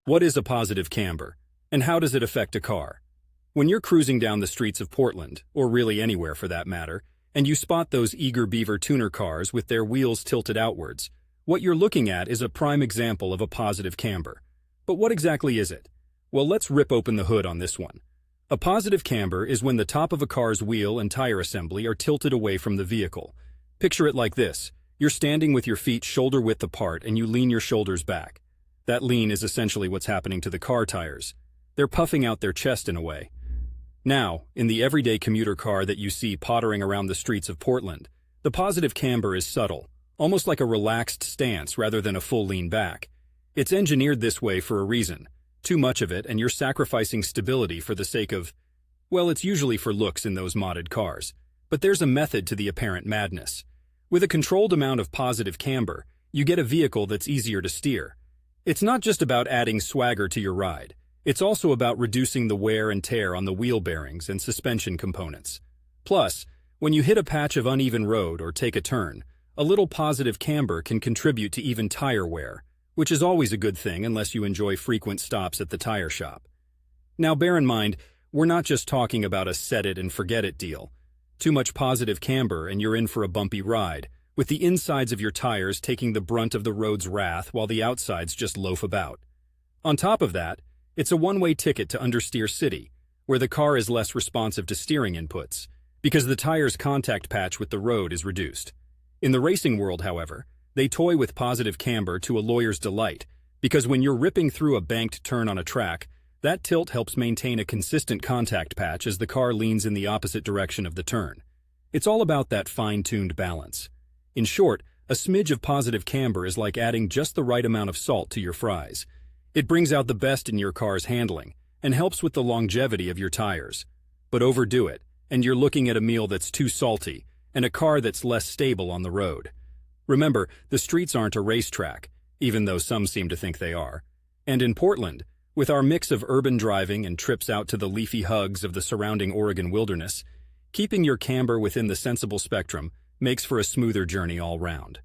What is a positive camber, and how does it affect a car? When you're cruising down the streets of Portland, or really anywhere for that matter, and you spot those eager beaver tuner cars with their wheels tilted outwards, what you're looking at is a prime example of a positive camber. But what exactly is it? Well, let's rip open the hood on this one. A positive camber is when the top of a car's wheel and tire assembly are tilted away from the vehicle. Picture it like this. You're standing with your feet shoulder-width apart and you lean your shoulders back. That lean is essentially what's happening to the car tires. They're puffing out their chest in a way. Now, in the everyday commuter car that you see pottering around the streets of Portland, the positive camber is subtle, almost like a relaxed stance rather than a full lean back. It's engineered this way for a reason. Too much of it and you're sacrificing stability for the sake of, well, it's usually for looks in those modded cars. But there's a method to the apparent madness. With a controlled amount of positive camber, you get a vehicle that's easier to steer. It's not just about adding swagger to your ride. It's also about reducing the wear and tear on the wheel bearings and suspension components. Plus, when you hit a patch of uneven road or take a turn, a little positive camber can contribute to even tire wear, which is always a good thing unless you enjoy frequent stops at the tire shop. Now bear in mind, we're not just talking about a set-it-and-forget-it deal. Too much positive camber and you're in for a bumpy ride, with the insides of your tires taking the brunt of the road's wrath while the outsides just loaf about. On top of that, it's a one-way ticket to understeer city, where the car is less responsive to steering inputs, because the tire's contact patch with the road is reduced. In the racing world, however, they toy with positive camber to a lawyer's delight, because when you're ripping through a banked turn on a track, that tilt helps maintain a consistent contact patch as the car leans in the opposite direction of the turn. It's all about that fine-tuned balance. In short, a smidge of positive camber is like adding just the right amount of salt to your fries. It brings out the best in your car's handling and helps with the longevity of your tires. But overdo it, and you're looking at a meal that's too salty and a car that's less stable on the road. Remember, the streets aren't a racetrack, even though some seem to think they are. And in Portland, with our mix of urban driving and trips out to the leafy hugs of the surrounding Oregon wilderness, keeping your camber within the sensible spectrum makes for a smoother journey all round.